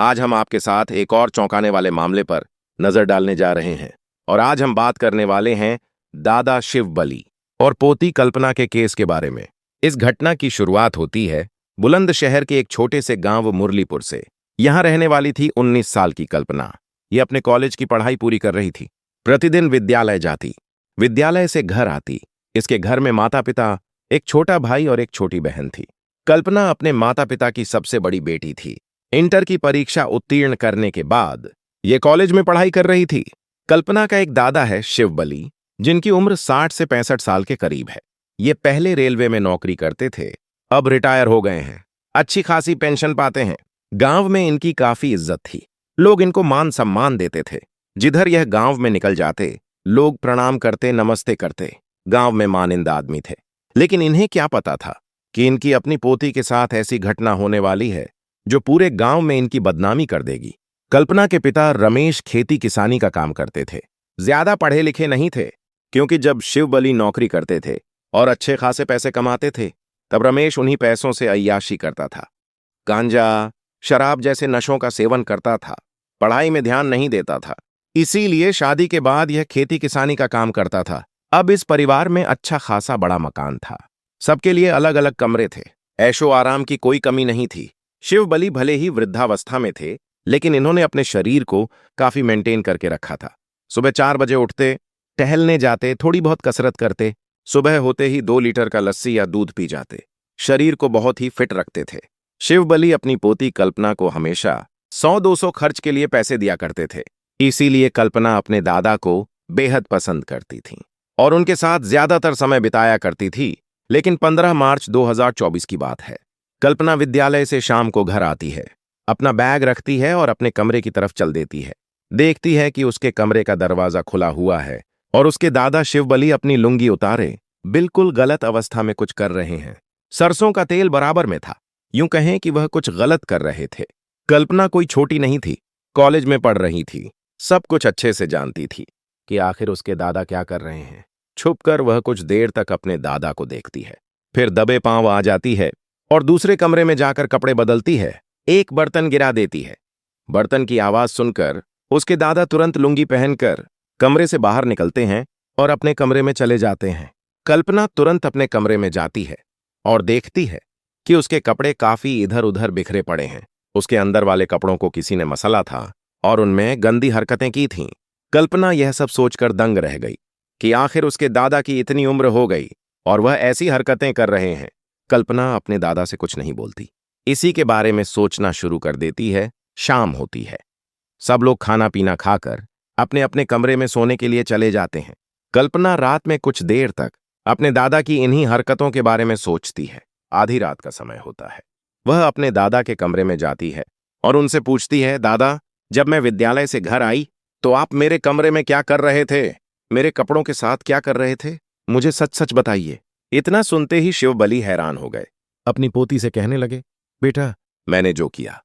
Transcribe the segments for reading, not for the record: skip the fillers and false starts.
आज हम आपके साथ एक और चौंकाने वाले मामले पर नजर डालने जा रहे हैं। और आज हम बात करने वाले हैं दादा शिवबली और पोती कल्पना के केस के बारे में। इस घटना की शुरुआत होती है बुलंदशहर के एक छोटे से गांव मुरलीपुर से। यहां रहने वाली थी 19 साल की कल्पना। ये अपने कॉलेज की पढ़ाई पूरी कर रही थी। प्रतिदिन विद्यालय जाती, विद्यालय से घर आती। इसके घर में माता पिता, एक छोटा भाई और एक छोटी बहन थी। कल्पना अपने माता पिता की सबसे बड़ी बेटी थी। इंटर की परीक्षा उत्तीर्ण करने के बाद ये कॉलेज में पढ़ाई कर रही थी। कल्पना का एक दादा है शिवबली, जिनकी उम्र 60 से 65 साल के करीब है। ये पहले रेलवे में नौकरी करते थे, अब रिटायर हो गए हैं। अच्छी खासी पेंशन पाते हैं। गांव में इनकी काफी इज्जत थी। लोग इनको मान सम्मान देते थे। जिधर यह गांव में निकल जाते, लोग प्रणाम करते, नमस्ते करते। गांव में मानिंदा आदमी थे। लेकिन इन्हें क्या पता था कि इनकी अपनी पोती के साथ ऐसी घटना होने वाली है जो पूरे गांव में इनकी बदनामी कर देगी। कल्पना के पिता रमेश खेती किसानी का काम करते थे। ज्यादा पढ़े लिखे नहीं थे, क्योंकि जब शिवबली नौकरी करते थे और अच्छे खासे पैसे कमाते थे, तब रमेश उन्हीं पैसों से अय्याशी करता था। गांजा, शराब जैसे नशों का सेवन करता था। पढ़ाई में ध्यान नहीं देता था। इसीलिए शादी के बाद यह खेती किसानी का काम करता था। अब इस परिवार में अच्छा खासा बड़ा मकान था। सबके लिए अलग अलग कमरे थे। ऐशो आराम की कोई कमी नहीं थी। शिवबली भले ही वृद्धावस्था में थे, लेकिन इन्होंने अपने शरीर को काफी मेंटेन करके रखा था। सुबह 4 बजे उठते, टहलने जाते, थोड़ी बहुत कसरत करते। सुबह होते ही 2 लीटर का लस्सी या दूध पी जाते। शरीर को बहुत ही फिट रखते थे। शिवबली अपनी पोती कल्पना को हमेशा 100-200 खर्च के लिए पैसे दिया करते थे। इसीलिए कल्पना अपने दादा को बेहद पसंद करती थी और उनके साथ ज्यादातर समय बिताया करती थी। लेकिन 15 मार्च 2024 की बात है। कल्पना विद्यालय से शाम को घर आती है, अपना बैग रखती है और अपने कमरे की तरफ चल देती है। देखती है कि उसके कमरे का दरवाजा खुला हुआ है और उसके दादा शिवबली अपनी लुंगी उतारे बिल्कुल गलत अवस्था में कुछ कर रहे हैं। सरसों का तेल बराबर में था। यूं कहें कि वह कुछ गलत कर रहे थे। कल्पना कोई छोटी नहीं थी, कॉलेज में पढ़ रही थी। सब कुछ अच्छे से जानती थी कि आखिर उसके दादा क्या कर रहे हैं। छुपकर वह कुछ देर तक अपने दादा को देखती है, फिर दबे पांव आ जाती है और दूसरे कमरे में जाकर कपड़े बदलती है। एक बर्तन गिरा देती है। बर्तन की आवाज सुनकर उसके दादा तुरंत लुंगी पहनकर कमरे से बाहर निकलते हैं और अपने कमरे में चले जाते हैं। कल्पना तुरंत अपने कमरे में जाती है और देखती है कि उसके कपड़े काफी इधर उधर बिखरे पड़े हैं। उसके अंदर वाले कपड़ों को किसी ने मसला था और उनमें गंदी हरकतें की थीं। कल्पना यह सब सोचकर दंग रह गई कि आखिर उसके दादा की इतनी उम्र हो गई और वह ऐसी हरकतें कर रहे हैं। कल्पना अपने दादा से कुछ नहीं बोलती। इसी के बारे में सोचना शुरू कर देती है। शाम होती है। सब लोग खाना पीना खाकर अपने अपने कमरे में सोने के लिए चले जाते हैं। कल्पना रात में कुछ देर तक अपने दादा की इन्हीं हरकतों के बारे में सोचती है। आधी रात का समय होता है। वह अपने दादा के कमरे में जाती है और उनसे पूछती है, दादा, जब मैं विद्यालय से घर आई तो आप मेरे कमरे में क्या कर रहे थे? मेरे कपड़ों के साथ क्या कर रहे थे? मुझे सच सच बताइए। इतना सुनते ही शिवबली हैरान हो गए। अपनी पोती से कहने लगे, बेटा, मैंने जो किया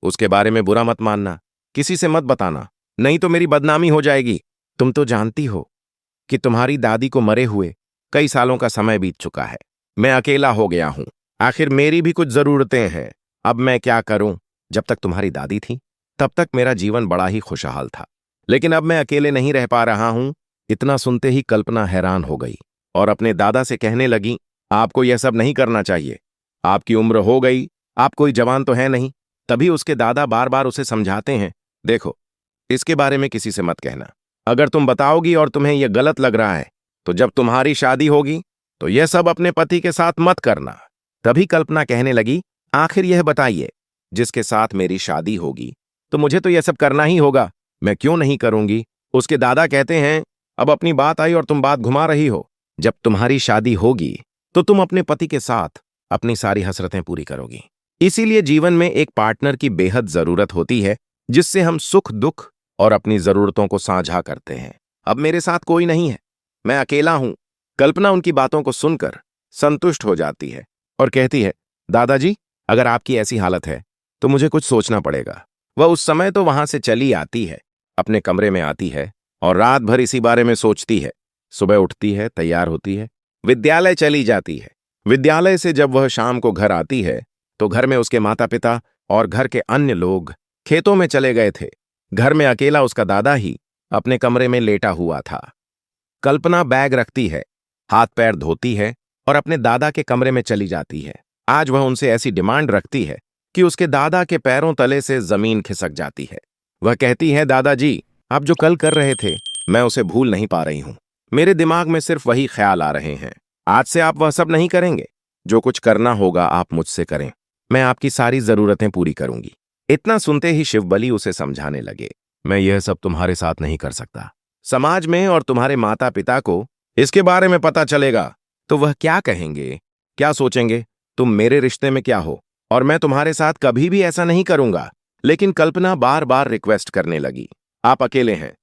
उसके बारे में बुरा मत मानना, किसी से मत बताना, नहीं तो मेरी बदनामी हो जाएगी। तुम तो जानती हो कि तुम्हारी दादी को मरे हुए कई सालों का समय बीत चुका है। मैं अकेला हो गया हूं। आखिर मेरी भी कुछ जरूरतें हैं। अब मैं क्या करूं? जब तक तुम्हारी दादी थी तब तक मेरा जीवन बड़ा ही खुशहाल था, लेकिन अब मैं अकेले नहीं रह पा रहा हूं। इतना सुनते ही कल्पना हैरान हो गई और अपने दादा से कहने लगी, आपको यह सब नहीं करना चाहिए। आपकी उम्र हो गई, आप कोई जवान तो है नहीं। तभी उसके दादा बार बार उसे समझाते हैं, देखो, इसके बारे में किसी से मत कहना। अगर तुम बताओगी और तुम्हें यह गलत लग रहा है तो जब तुम्हारी शादी होगी तो यह सब अपने पति के साथ मत करना। तभी कल्पना कहने लगी, आखिर यह बताइए, जिसके साथ मेरी शादी होगी तो मुझे तो यह सब करना ही होगा। मैं क्यों नहीं करूंगी? उसके दादा कहते हैं, अब अपनी बात आई और तुम बात घुमा रही हो। जब तुम्हारी शादी होगी तो तुम अपने पति के साथ अपनी सारी हसरतें पूरी करोगी। इसीलिए जीवन में एक पार्टनर की बेहद जरूरत होती है, जिससे हम सुख दुख और अपनी जरूरतों को साझा करते हैं। अब मेरे साथ कोई नहीं है, मैं अकेला हूं। कल्पना उनकी बातों को सुनकर संतुष्ट हो जाती है और कहती है, दादाजी, अगर आपकी ऐसी हालत है तो मुझे कुछ सोचना पड़ेगा। वह उस समय तो वहां से चली आती है, अपने कमरे में आती है और रात भर इसी बारे में सोचती है। सुबह उठती है, तैयार होती है, विद्यालय चली जाती है। विद्यालय से जब वह शाम को घर आती है तो घर में उसके माता पिता और घर के अन्य लोग खेतों में चले गए थे। घर में अकेला उसका दादा ही अपने कमरे में लेटा हुआ था। कल्पना बैग रखती है, हाथ पैर धोती है और अपने दादा के कमरे में चली जाती है। आज वह उनसे ऐसी डिमांड रखती है कि उसके दादा के पैरों तले से जमीन खिसक जाती है। वह कहती है, दादाजी, आप जो कल कर रहे थे मैं उसे भूल नहीं पा रही हूं। मेरे दिमाग में सिर्फ वही ख्याल आ रहे हैं। आज से आप वह सब नहीं करेंगे। जो कुछ करना होगा आप मुझसे करें। मैं आपकी सारी जरूरतें पूरी करूंगी। इतना सुनते ही शिवबली उसे समझाने लगे, मैं यह सब तुम्हारे साथ नहीं कर सकता। समाज में और तुम्हारे माता पिता को इसके बारे में पता चलेगा तो वह क्या कहेंगे, क्या सोचेंगे? तुम मेरे रिश्ते में क्या हो और मैं तुम्हारे साथ कभी भी ऐसा नहीं करूंगा। लेकिन कल्पना बार बार रिक्वेस्ट करने लगी, आप अकेले हैं,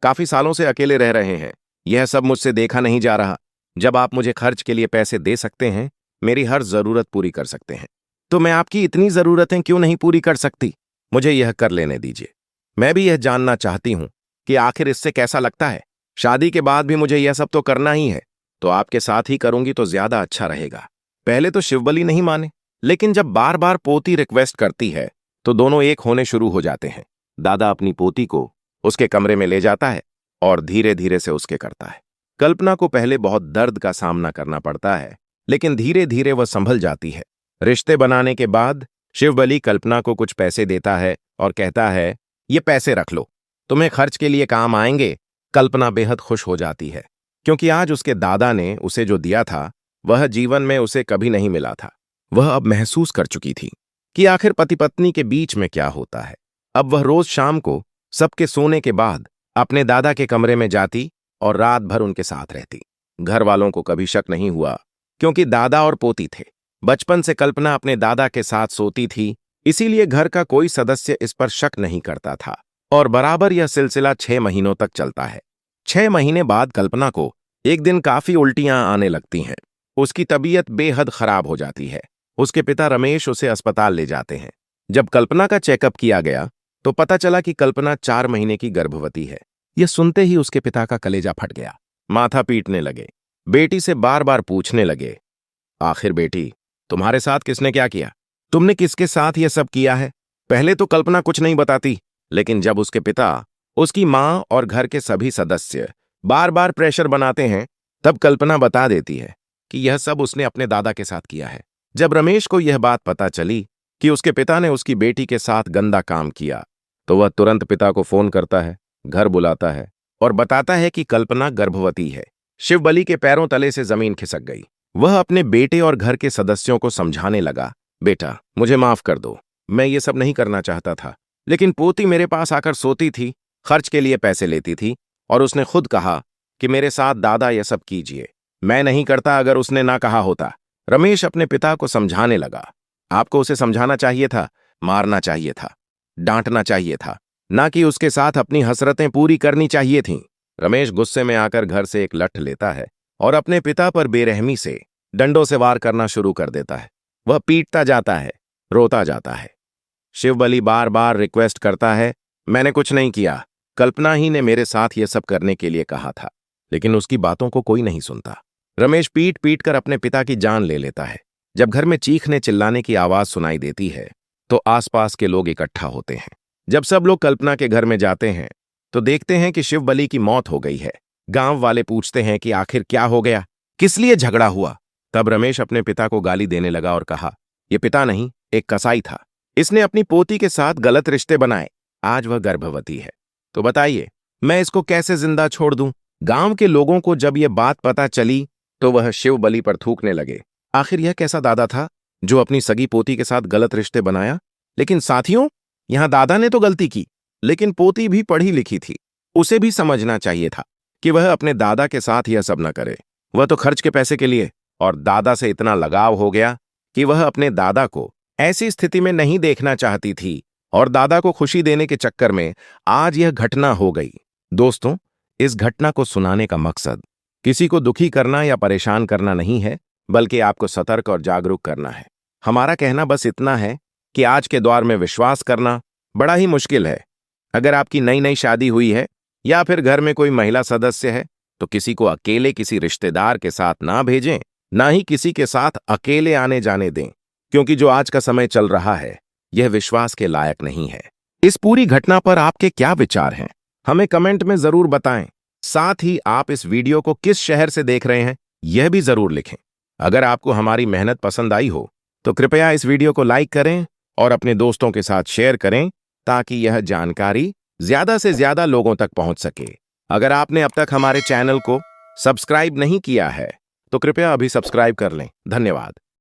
काफी सालों से अकेले रह रहे हैं। यह सब मुझसे देखा नहीं जा रहा। जब आप मुझे खर्च के लिए पैसे दे सकते हैं, मेरी हर जरूरत पूरी कर सकते हैं, तो मैं आपकी इतनी जरूरतें क्यों नहीं पूरी कर सकती? मुझे यह कर लेने दीजिए। मैं भी यह जानना चाहती हूं कि आखिर इससे कैसा लगता है। शादी के बाद भी मुझे यह सब तो करना ही है, तो आपके साथ ही करूंगी तो ज्यादा अच्छा रहेगा। पहले तो शिवबली नहीं माने, लेकिन जब बार बार पोती रिक्वेस्ट करती है तो दोनों एक होने शुरू हो जाते हैं। दादा अपनी पोती को उसके कमरे में ले जाता है और धीरे धीरे से उसके करता है। कल्पना को पहले बहुत दर्द का सामना करना पड़ता है, लेकिन धीरे धीरे वह संभल जाती है। रिश्ते बनाने के बाद शिवबली कल्पना को कुछ पैसे देता है और कहता है, ये पैसे रख लो, तुम्हें खर्च के लिए काम आएंगे। कल्पना बेहद खुश हो जाती है, क्योंकि आज उसके दादा ने उसे जो दिया था वह जीवन में उसे कभी नहीं मिला था। वह अब महसूस कर चुकी थी कि आखिर पति पत्नी के बीच में क्या होता है। अब वह रोज शाम को सबके सोने के बाद अपने दादा के कमरे में जाती और रात भर उनके साथ रहती। घर वालों को कभी शक नहीं हुआ, क्योंकि दादा और पोती थे। बचपन से कल्पना अपने दादा के साथ सोती थी, इसीलिए घर का कोई सदस्य इस पर शक नहीं करता था। और बराबर यह सिलसिला 6 महीनों तक चलता है। 6 महीने बाद कल्पना को एक दिन काफी उल्टियां आने लगती हैं। उसकी तबीयत बेहद खराब हो जाती है। उसके पिता रमेश उसे अस्पताल ले जाते हैं। जब कल्पना का चेकअप किया गया तो पता चला कि कल्पना 4 महीने की गर्भवती है। यह सुनते ही उसके पिता का कलेजा फट गया। माथा पीटने लगे। बेटी से बार बार पूछने लगे, आखिर बेटी, तुम्हारे साथ किसने क्या किया? तुमने किसके साथ यह सब किया है? पहले तो कल्पना कुछ नहीं बताती, लेकिन जब उसके पिता, उसकी मां और घर के सभी सदस्य बार बार प्रेशर बनाते हैं, तब कल्पना बता देती है कि यह सब उसने अपने दादा के साथ किया है। जब रमेश को यह बात पता चली कि उसके पिता ने उसकी बेटी के साथ गंदा काम किया, तो वह तुरंत पिता को फोन करता है, घर बुलाता है और बताता है कि कल्पना गर्भवती है। शिवबली के पैरों तले से जमीन खिसक गई। वह अपने बेटे और घर के सदस्यों को समझाने लगा, बेटा, मुझे माफ कर दो, मैं ये सब नहीं करना चाहता था, लेकिन पोती मेरे पास आकर सोती थी, खर्च के लिए पैसे लेती थी और उसने खुद कहा कि मेरे साथ दादा यह सब कीजिए। मैं नहीं करता अगर उसने ना कहा होता। रमेश अपने पिता को समझाने लगा, आपको उसे समझाना चाहिए था, मारना चाहिए था, डांटना चाहिए था, ना कि उसके साथ अपनी हसरतें पूरी करनी चाहिए थीं। रमेश गुस्से में आकर घर से एक लठ लेता है और अपने पिता पर बेरहमी से डंडों से वार करना शुरू कर देता है। वह पीटता जाता है, रोता जाता है। शिवबली बार बार रिक्वेस्ट करता है, मैंने कुछ नहीं किया, कल्पना ही ने मेरे साथ यह सब करने के लिए कहा था, लेकिन उसकी बातों को कोई नहीं सुनता। रमेश पीट पीट कर अपने पिता की जान ले लेता है। जब घर में चीखने चिल्लाने की आवाज सुनाई देती है तो आसपास के लोग इकट्ठा होते हैं। जब सब लोग कल्पना के घर में जाते हैं तो देखते हैं कि शिवबली की मौत हो गई है। गांव वाले पूछते हैं कि आखिर क्या हो गया, किस लिए झगड़ा हुआ? तब रमेश अपने पिता को गाली देने लगा और कहा, यह पिता नहीं, एक कसाई था। इसने अपनी पोती के साथ गलत रिश्ते बनाए। आज वह गर्भवती है, तो बताइए मैं इसको कैसे जिंदा छोड़ दूं? गांव के लोगों को जब यह बात पता चली तो वह शिवबली पर थूकने लगे। आखिर यह कैसा दादा था जो अपनी सगी पोती के साथ गलत रिश्ते बनाया? लेकिन साथियों, यहां दादा ने तो गलती की, लेकिन पोती भी पढ़ी लिखी थी। उसे भी समझना चाहिए था कि वह अपने दादा के साथ यह सब न करे। वह तो खर्च के पैसे के लिए और दादा से इतना लगाव हो गया कि वह अपने दादा को ऐसी स्थिति में नहीं देखना चाहती थी और दादा को खुशी देने के चक्कर में आज यह घटना हो गई। दोस्तों, इस घटना को सुनाने का मकसद किसी को दुखी करना या परेशान करना नहीं है, बल्कि आपको सतर्क और जागरूक करना है। हमारा कहना बस इतना है कि आज के दौर में विश्वास करना बड़ा ही मुश्किल है। अगर आपकी नई नई शादी हुई है या फिर घर में कोई महिला सदस्य है तो किसी को अकेले किसी रिश्तेदार के साथ ना भेजें, ना ही किसी के साथ अकेले आने जाने दें, क्योंकि जो आज का समय चल रहा है यह विश्वास के लायक नहीं है। इस पूरी घटना पर आपके क्या विचार हैं? हमें कमेंट में जरूर बताएं। साथ ही आप इस वीडियो को किस शहर से देख रहे हैं, यह भी जरूर लिखें। अगर आपको हमारी मेहनत पसंद आई हो, तो कृपया इस वीडियो को लाइक करें और अपने दोस्तों के साथ शेयर करें, ताकि यह जानकारी ज्यादा से ज्यादा लोगों तक पहुंच सके। अगर आपने अब तक हमारे चैनल को सब्सक्राइब नहीं किया है, तो कृपया अभी सब्सक्राइब कर लें। धन्यवाद।